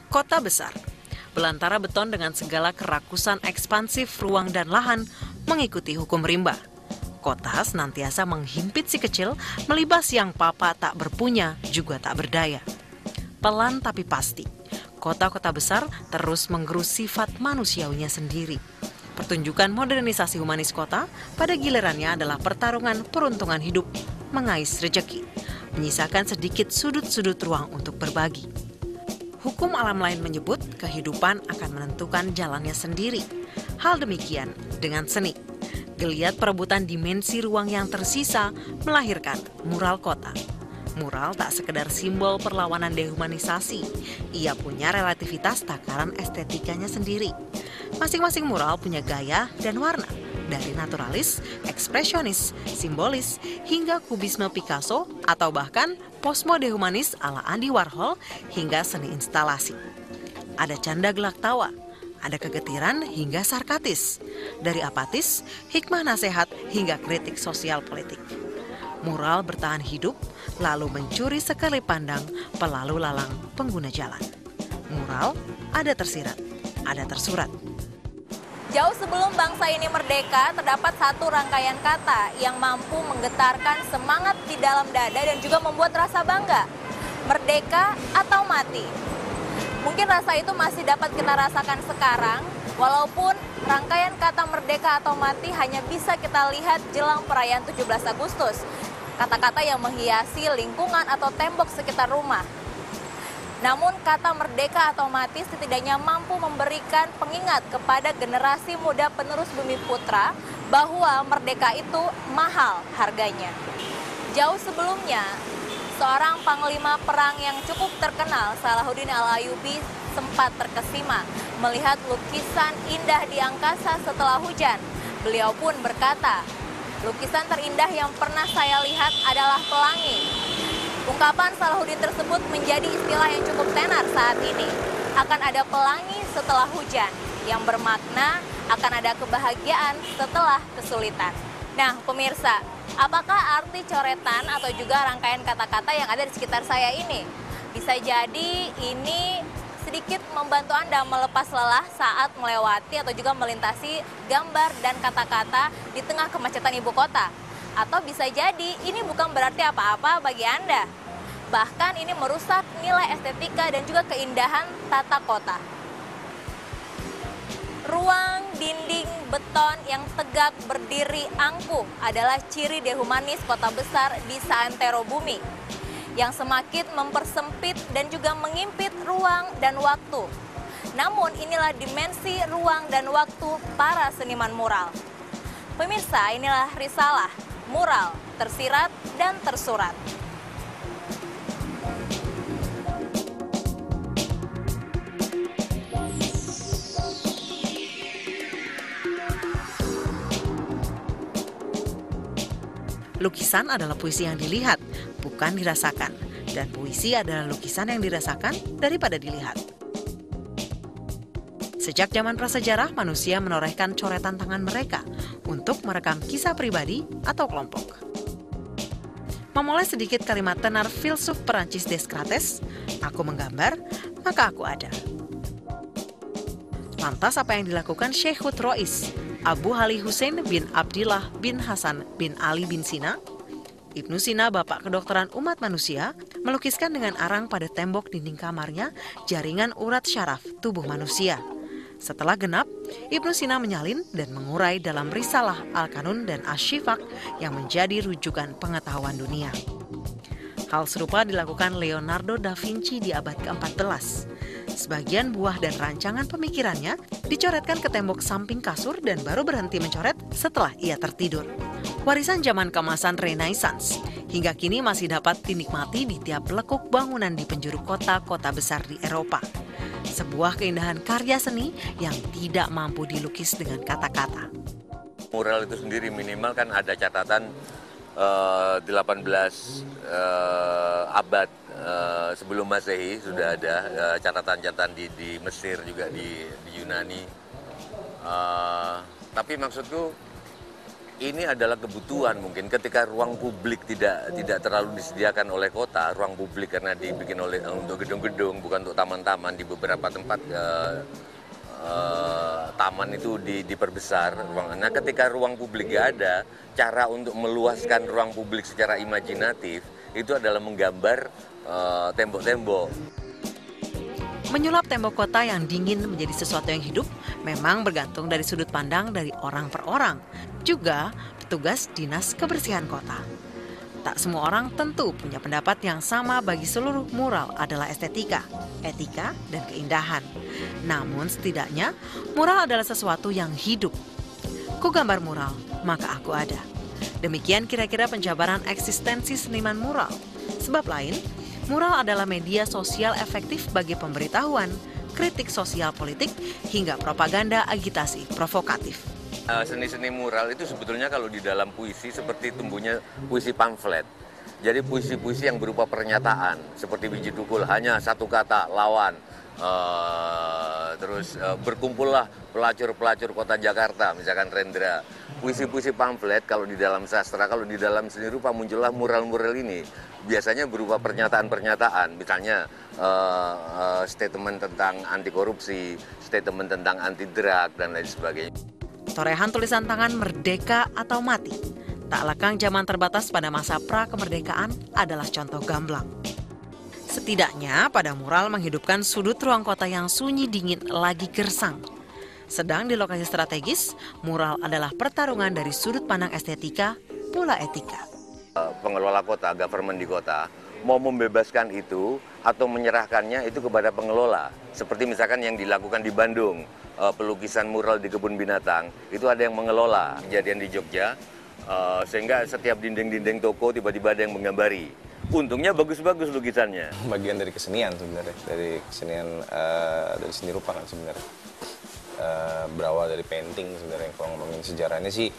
Kota besar, belantara beton dengan segala kerakusan ekspansif ruang dan lahan mengikuti hukum rimba. Kota senantiasa menghimpit si kecil, melibas yang papa tak berpunya juga tak berdaya. Pelan tapi pasti, kota-kota besar terus menggerus sifat manusiawinya sendiri. Pertunjukan modernisasi humanis kota pada gilirannya adalah pertarungan peruntungan hidup, mengais rejeki, menyisakan sedikit sudut-sudut ruang untuk berbagi. Hukum alam lain menyebut kehidupan akan menentukan jalannya sendiri. Hal demikian dengan seni. Geliat perebutan dimensi ruang yang tersisa melahirkan mural kota. Mural tak sekedar simbol perlawanan dehumanisasi. Ia punya relativitas takaran estetikanya sendiri. Masing-masing mural punya gaya dan warna. Dari naturalis, ekspresionis, simbolis, hingga kubisme Picasso atau bahkan postmodehumanis ala Andy Warhol hingga seni instalasi. Ada canda gelak tawa, ada kegetiran hingga sarkatis, dari apatis, hikmah nasihat hingga kritik sosial politik. Mural bertahan hidup, lalu mencuri sekali pandang pelalu lalang pengguna jalan. Mural ada tersirat, ada tersurat. Jauh sebelum bangsa ini merdeka, terdapat satu rangkaian kata yang mampu menggetarkan semangat di dalam dada dan juga membuat rasa bangga. Merdeka atau mati. Mungkin rasa itu masih dapat kita rasakan sekarang, walaupun rangkaian kata merdeka atau mati hanya bisa kita lihat jelang perayaan 17 Agustus. Kata-kata yang menghiasi lingkungan atau tembok sekitar rumah. Namun kata merdeka atau mati setidaknya mampu memberikan pengingat kepada generasi muda penerus Bumi Putra bahwa merdeka itu mahal harganya. Jauh sebelumnya, seorang panglima perang yang cukup terkenal, Salahuddin Al-Ayyubi, sempat terkesima melihat lukisan indah di angkasa setelah hujan. Beliau pun berkata, "Lukisan terindah yang pernah saya lihat adalah pelangi." Ungkapan Salahuddin tersebut menjadi istilah yang cukup tenar saat ini. Akan ada pelangi setelah hujan, yang bermakna akan ada kebahagiaan setelah kesulitan. Nah, pemirsa, apakah arti coretan atau juga rangkaian kata-kata yang ada di sekitar saya ini? Bisa jadi ini sedikit membantu Anda melepas lelah saat melewati atau juga melintasi gambar dan kata-kata di tengah kemacetan ibu kota. Atau bisa jadi ini bukan berarti apa-apa bagi Anda. Bahkan ini merusak nilai estetika dan juga keindahan tata kota. Ruang dinding beton yang tegak berdiri angkuh adalah ciri dehumanis kota besar di seantero bumi, yang semakin mempersempit dan juga mengimpit ruang dan waktu. Namun inilah dimensi ruang dan waktu para seniman mural. Pemirsa, inilah risalah mural, tersirat dan tersurat. Lukisan adalah puisi yang dilihat, bukan dirasakan. Dan puisi adalah lukisan yang dirasakan daripada dilihat. Sejak zaman prasejarah, manusia menorehkan coretan tangan mereka untuk merekam kisah pribadi atau kelompok. Memulai sedikit kalimat tenar filsuf Perancis Descartes, "Aku menggambar, maka aku ada." Lantas apa yang dilakukan Sheikh Rois, Abu Ali Hussein bin Abdillah bin Hasan bin Ali bin Sina? Ibnu Sina, bapak kedokteran umat manusia, melukiskan dengan arang pada tembok dinding kamarnya jaringan urat syaraf tubuh manusia. Setelah genap, Ibnu Sina menyalin dan mengurai dalam risalah Al-Kanun dan Asy-Syifaq yang menjadi rujukan pengetahuan dunia. Hal serupa dilakukan Leonardo da Vinci di abad ke-14. Sebagian buah dan rancangan pemikirannya dicoretkan ke tembok samping kasur dan baru berhenti mencoret setelah ia tertidur. Warisan zaman keemasan Renaissance hingga kini masih dapat dinikmati di tiap lekuk bangunan di penjuru kota-kota besar di Eropa. Sebuah keindahan karya seni yang tidak mampu dilukis dengan kata-kata. Mural itu sendiri minimal kan ada catatan 18 abad sebelum Masehi sudah ada catatan-catatan di Mesir juga di Yunani. Tapi maksudku Ini adalah kebutuhan mungkin ketika ruang publik tidak terlalu disediakan oleh kota, ruang publik karena dibikin oleh untuk gedung-gedung, bukan untuk taman-taman. Di beberapa tempat taman itu diperbesar ruangan. Nah, ketika ruang publik gak ada, cara untuk meluaskan ruang publik secara imajinatif itu adalah menggambar tembok-tembok. Menyulap tembok kota yang dingin menjadi sesuatu yang hidup memang bergantung dari sudut pandang dari orang per orang. Juga petugas dinas kebersihan kota. Tak semua orang tentu punya pendapat yang sama bagi seluruh mural adalah estetika, etika, dan keindahan. Namun setidaknya mural adalah sesuatu yang hidup. Ku gambar mural, maka aku ada. Demikian kira-kira penjabaran eksistensi seniman mural. Sebab lain, mural adalah media sosial efektif bagi pemberitahuan, kritik sosial politik, hingga propaganda agitasi provokatif. Seni-seni mural itu sebetulnya kalau di dalam puisi seperti tumbuhnya puisi pamflet. Jadi puisi-puisi yang berupa pernyataan, seperti biji tukul, hanya satu kata, lawan. Terus berkumpullah pelacur-pelacur kota Jakarta, misalkan Rendra. Puisi-puisi pamflet kalau di dalam sastra, kalau di dalam seni rupa muncullah mural-mural ini. Biasanya berupa pernyataan-pernyataan, misalnya statement tentang anti korupsi, statement tentang anti drug, dan lain sebagainya. Torehan tulisan tangan merdeka atau mati, tak lekang zaman terbatas pada masa pra-kemerdekaan adalah contoh gamblang. Setidaknya pada mural menghidupkan sudut ruang kota yang sunyi dingin lagi gersang. Sedang di lokasi strategis, mural adalah pertarungan dari sudut pandang estetika pula etika. Pengelola kota, government di kota, mau membebaskan itu atau menyerahkannya itu kepada pengelola. Seperti misalkan yang dilakukan di Bandung, pelukisan mural di kebun binatang, itu ada yang mengelola. Kejadian di Jogja, sehingga setiap dinding-dinding toko tiba-tiba ada yang menggambari. Untungnya bagus-bagus lukisannya. Bagian dari kesenian sebenarnya, dari kesenian, dari seni rupa kan sebenarnya. Berawal dari painting sebenarnya. Kalau ngomongin sejarahnya sih,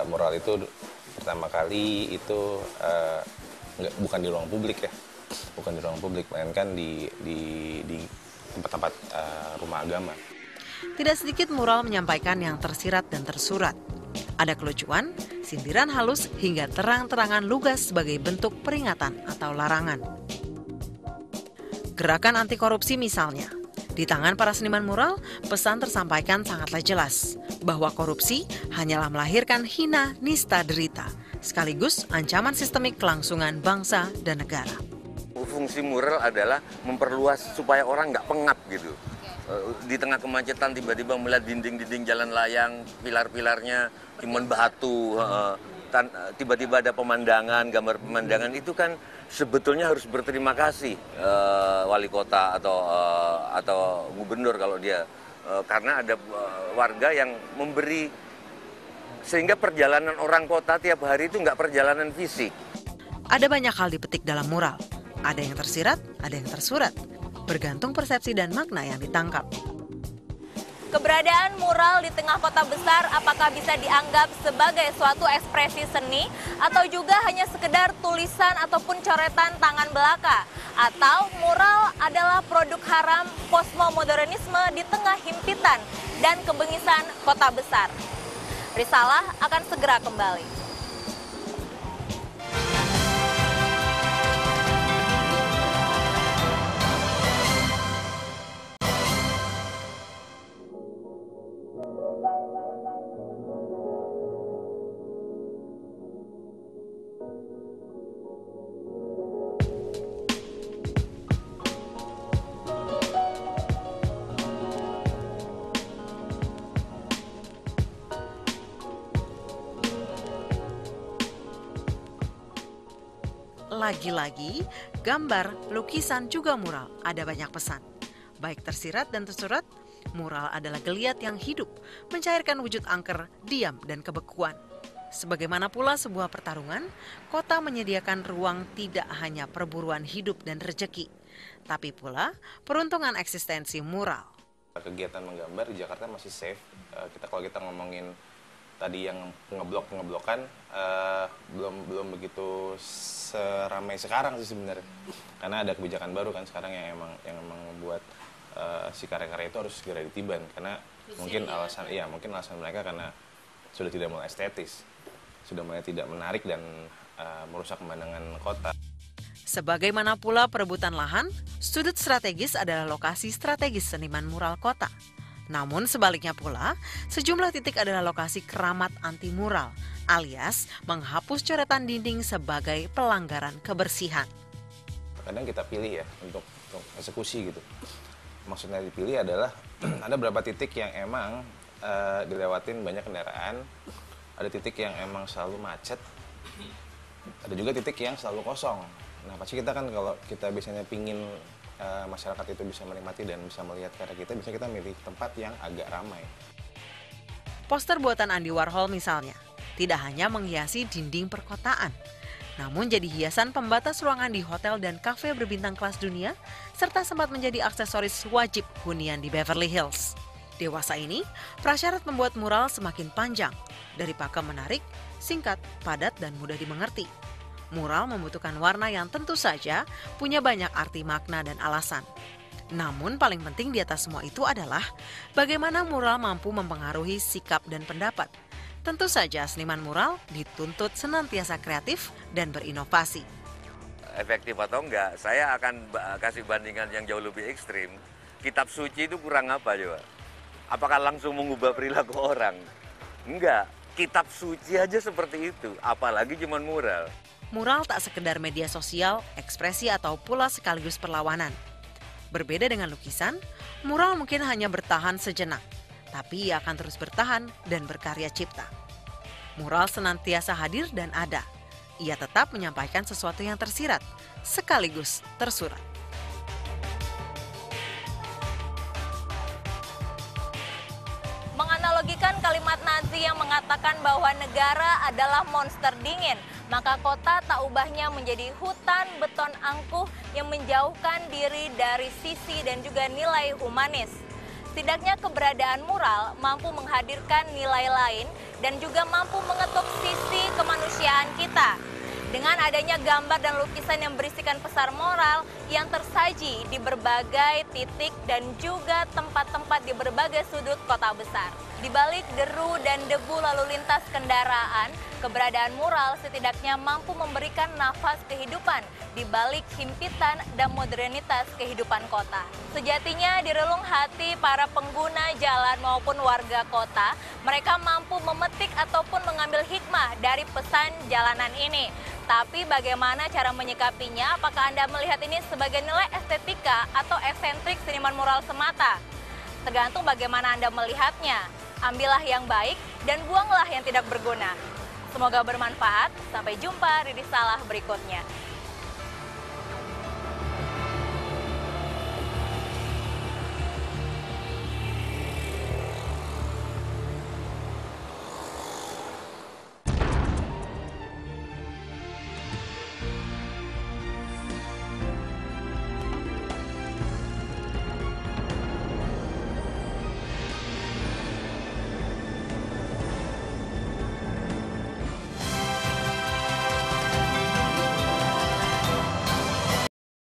mural itu pertama kali itu bukan di ruang publik ya, bukan di ruang publik, melainkan di tempat-tempat rumah agama. Tidak sedikit mural menyampaikan yang tersirat dan tersurat. Ada kelucuan, sindiran halus, hingga terang-terangan lugas sebagai bentuk peringatan atau larangan. Gerakan anti korupsi misalnya. Di tangan para seniman mural, pesan tersampaikan sangatlah jelas bahwa korupsi hanyalah melahirkan hina, nista, derita, sekaligus ancaman sistemik kelangsungan bangsa dan negara. Fungsi mural adalah memperluas supaya orang nggak pengap gitu. Di tengah kemacetan tiba-tiba melihat dinding-dinding jalan layang, pilar-pilarnya cuma batu, tiba-tiba ada pemandangan, gambar pemandangan, itu kan sebetulnya harus berterima kasih wali kota atau gubernur kalau dia, karena ada warga yang memberi, sehingga perjalanan orang kota tiap hari itu nggak perjalanan fisik. Ada banyak hal dipetik dalam mural. Ada yang tersirat, ada yang tersurat. Bergantung persepsi dan makna yang ditangkap. Keberadaan mural di tengah kota besar apakah bisa dianggap sebagai suatu ekspresi seni atau juga hanya sekedar tulisan ataupun coretan tangan belaka? Atau mural adalah produk haram postmodernisme di tengah himpitan dan kebengisan kota besar? Risalah akan segera kembali. Lagi-lagi, gambar, lukisan, juga mural ada banyak pesan. Baik tersirat dan tersurat, mural adalah geliat yang hidup, mencairkan wujud angker, diam, dan kebekuan. Sebagaimana pula sebuah pertarungan, kota menyediakan ruang tidak hanya perburuan hidup dan rejeki, tapi pula peruntungan eksistensi mural. Kegiatan menggambar di Jakarta masih safe. Kalau kita ngomongin tadi yang pengeblokan belum begitu seramai sekarang sih sebenarnya, karena ada kebijakan baru kan sekarang yang emang membuat si karya-karya itu harus segera ditiban, karena mungkin alasan mereka karena sudah tidak mau estetis. sudah mulai tidak menarik dan merusak pemandangan kota. Sebagaimana pula perebutan lahan, sudut strategis adalah lokasi strategis seniman mural kota. Namun sebaliknya pula, sejumlah titik adalah lokasi keramat anti mural, alias menghapus coretan dinding sebagai pelanggaran kebersihan. Kadang kita pilih ya untuk eksekusi gitu. Maksudnya dipilih adalah ada beberapa titik yang emang dilewatin banyak kendaraan, ada titik yang emang selalu macet, ada juga titik yang selalu kosong. Nah pasti kita kan kalau kita biasanya pingin masyarakat itu bisa menikmati dan bisa melihat karya kita, bisa kita milih tempat yang agak ramai. Poster buatan Andy Warhol misalnya, tidak hanya menghiasi dinding perkotaan, namun jadi hiasan pembatas ruangan di hotel dan kafe berbintang kelas dunia, serta sempat menjadi aksesoris wajib hunian di Beverly Hills. Dewasa ini, prasyarat membuat mural semakin panjang, dari pakem menarik, singkat, padat, dan mudah dimengerti. Mural membutuhkan warna yang tentu saja punya banyak arti makna dan alasan. Namun paling penting di atas semua itu adalah bagaimana mural mampu mempengaruhi sikap dan pendapat. Tentu saja seniman mural dituntut senantiasa kreatif dan berinovasi. Efektif atau enggak, saya akan kasih bandingan yang jauh lebih ekstrim. Kitab suci itu kurang apa coba? Apakah langsung mengubah perilaku orang? Enggak, kitab suci aja seperti itu, apalagi cuman mural. Mural tak sekedar media sosial, ekspresi atau pula sekaligus perlawanan. Berbeda dengan lukisan, mural mungkin hanya bertahan sejenak, tapi ia akan terus bertahan dan berkarya cipta. Mural senantiasa hadir dan ada. Ia tetap menyampaikan sesuatu yang tersirat, sekaligus tersurat. Menganalogikan kalimat Nazi yang mengatakan bahwa negara adalah monster dingin, maka kota tak ubahnya menjadi hutan beton angkuh yang menjauhkan diri dari sisi dan juga nilai humanis. Setidaknya keberadaan mural mampu menghadirkan nilai lain dan juga mampu mengetuk sisi kemanusiaan kita. Dengan adanya gambar dan lukisan yang berisikan pesan moral yang tersaji di berbagai titik dan juga tempat-tempat di berbagai sudut kota besar. Di balik deru dan debu lalu lintas kendaraan, keberadaan mural setidaknya mampu memberikan nafas kehidupan di balik himpitan dan modernitas kehidupan kota. Sejatinya di relung hati para pengguna jalan maupun warga kota, mereka mampu memetik ataupun mengambil hikmah dari pesan jalanan ini. Tapi bagaimana cara menyikapinya? Apakah Anda melihat ini sebagai nilai estetika atau eksentrik seniman mural semata? Tergantung bagaimana Anda melihatnya. Ambillah yang baik dan buanglah yang tidak berguna. Semoga bermanfaat. Sampai jumpa di risalah berikutnya.